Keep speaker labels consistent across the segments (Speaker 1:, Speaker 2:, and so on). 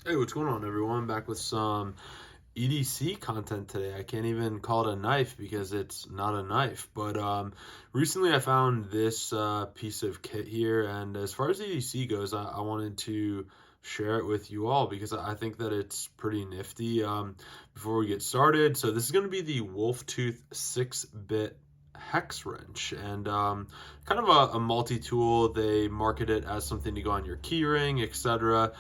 Speaker 1: Hey, what's going on, everyone? Back with some EDC content today. I can't even call it a knife because it's not a knife. But recently I found this piece of kit here, and as far as EDC goes, I wanted to share it with you all because I think that it's pretty nifty. Before we get started, so this is going to be the Wolf Tooth 6-bit hex wrench, and kind of a multi-tool. They market it as something to go on your keyring, etc.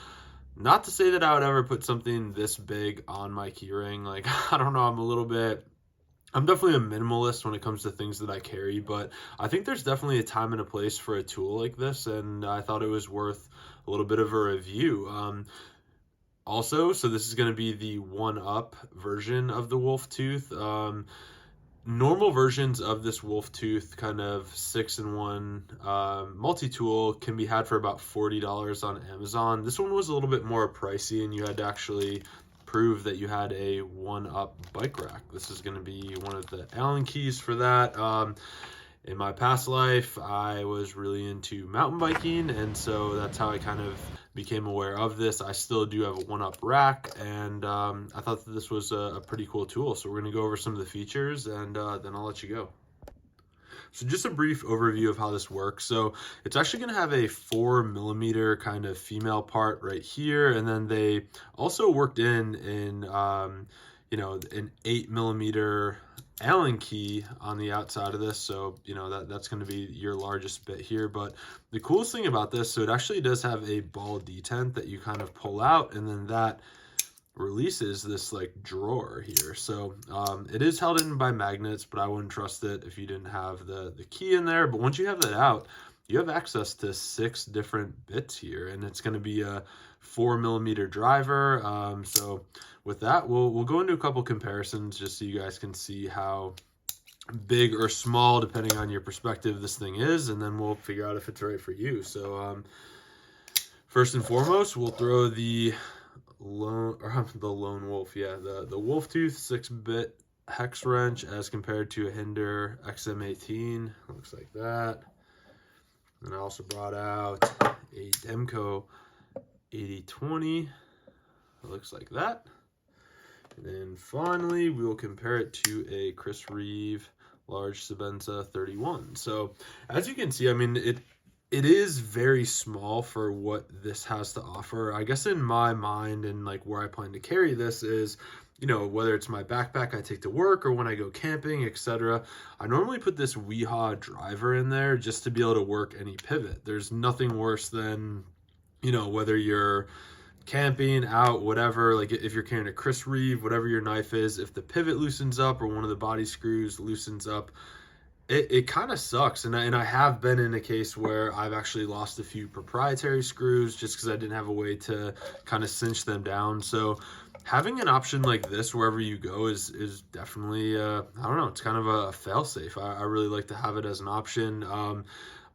Speaker 1: Not to say that I would ever put something this big on my keyring. Like, I don't know, I'm definitely a minimalist when it comes to things that I carry, but I think there's definitely a time and a place for a tool like this, and I thought it was worth a little bit of a review. Also, so this is going to be the one-up version of the Wolf Tooth. Normal versions of this wolf tooth kind of 6-in-1 multi-tool can be had for about $40 on Amazon. This one was a little bit more pricey, and you had to actually prove that you had a one-up bike rack. This is going to be one of the Allen keys for that. In my past life, I was really into mountain biking, and so that's how I kind of became aware of this. I still do have a one-up rack, and I thought that this was a pretty cool tool. So we're going to go over some of the features, and then I'll let you go. So just a brief overview of how this works. So it's actually going to have a 4mm kind of female part right here, and then they also worked in an 8mm Allen key on the outside of this, so that's going to be your largest bit here. But the coolest thing about this, so it actually does have a ball detent that you kind of pull out, and then that releases this like drawer here. So it is held in by magnets, but I wouldn't trust it if you didn't have the key in there. But once you have that out, you have access to 6 different bits here, and it's going to be a 4mm driver. So with that, we'll go into a couple comparisons just so you guys can see how big or small, depending on your perspective, this thing is, and then we'll figure out if it's right for you. So first and foremost, we'll throw the lone wolf, yeah, the wolf tooth 6-bit hex wrench as compared to a Hinder XM18. Looks like that. And I also brought out a Demco 8020. It looks like that. And then finally, we will compare it to a Chris Reeve large Sebenza 31. So as you can see, I mean, it is very small for what this has to offer. I guess in my mind and like where I plan to carry this is, whether it's my backpack I take to work or when I go camping, etc. I normally put this Weehaw driver in there just to be able to work any pivot. There's nothing worse than, whether you're camping out, whatever, like if you're carrying a Chris Reeve, whatever your knife is, if the pivot loosens up or one of the body screws loosens up, it kind of sucks. And I have been in a case where I've actually lost a few proprietary screws just because I didn't have a way to kind of cinch them down. So having an option like this wherever you go is definitely, I don't know, it's kind of a fail-safe. I really like to have it as an option.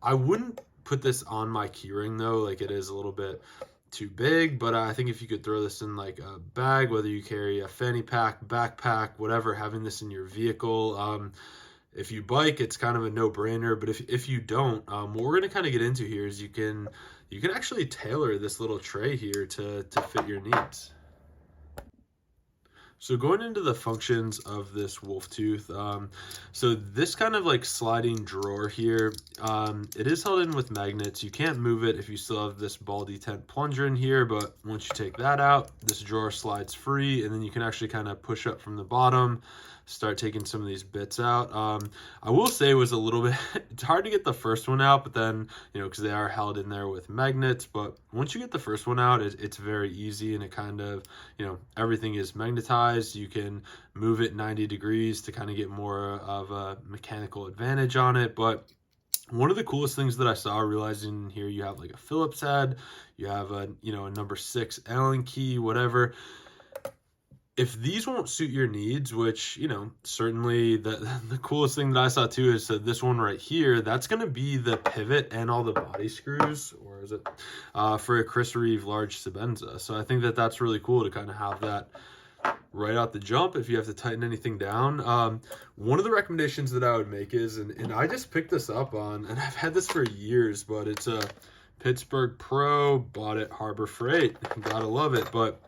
Speaker 1: I wouldn't put this on my keyring though, like it is a little bit too big, but I think if you could throw this in like a bag, whether you carry a fanny pack, backpack, whatever, having this in your vehicle, if you bike, it's kind of a no-brainer. But if you don't, what we're going to kind of get into here is you can actually tailor this little tray here to fit your needs. So going into the functions of this wolf tooth, so this kind of like sliding drawer here, it is held in with magnets. You can't move it if you still have this ball detent plunger in here, but once you take that out, this drawer slides free, and then you can actually kind of push up from the bottom, start taking some of these bits out. I will say it was a little bit, it's hard to get the first one out, but then, because they are held in there with magnets, but once you get the first one out, it's very easy, and it kind of, everything is magnetized. You can move it 90 degrees to kind of get more of a mechanical advantage on it. But one of the coolest things that I saw, realizing here you have like a Phillips head, you have a number 6 Allen key, whatever. If these won't suit your needs, which, certainly the coolest thing that I saw too is that this one right here, that's going to be the pivot and all the body screws, or is it, for a Chris Reeve large Sebenza. So I think that that's really cool to kind of have that right out the jump if you have to tighten anything down. One of the recommendations that I would make is, and I just picked this up on, and I've had this for years, but it's a Pittsburgh Pro, bought at Harbor Freight. Gotta love it. But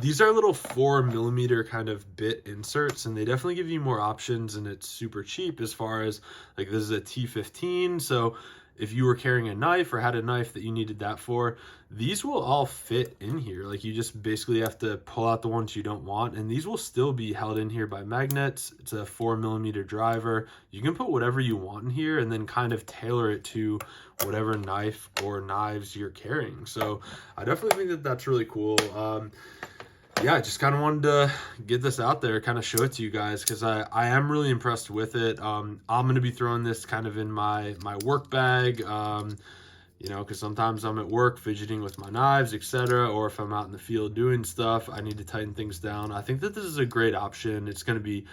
Speaker 1: these are little 4 millimeter kind of bit inserts, and they definitely give you more options, and it's super cheap as far as like this is a T15. So if you were carrying a knife or had a knife that you needed that for, these will all fit in here. Like you just basically have to pull out the ones you don't want, and these will still be held in here by magnets. It's a 4 millimeter driver. You can put whatever you want in here and then kind of tailor it to whatever knife or knives you're carrying. So I definitely think that that's really cool. Yeah, I just kind of wanted to get this out there, kind of show it to you guys, because I am really impressed with it. I'm going to be throwing this kind of in my work bag, you know, because sometimes I'm at work fidgeting with my knives, etc., or if I'm out in the field doing stuff, I need to tighten things down. I think that this is a great option. It's going to be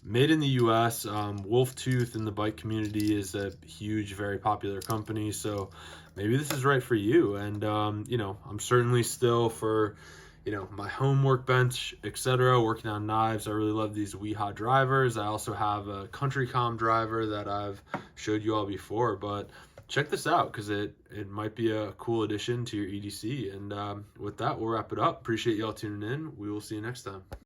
Speaker 1: made in the US. Wolf Tooth in the bike community is a huge, very popular company, so maybe this is right for you. And you know, I'm certainly still for, you know, my home workbench, etc., working on knives. I really love these Wiha drivers. I also have a CountryCom driver that I've showed you all before, but check this out because it might be a cool addition to your EDC. And with that, we'll wrap it up. Appreciate y'all tuning in. We will see you next time.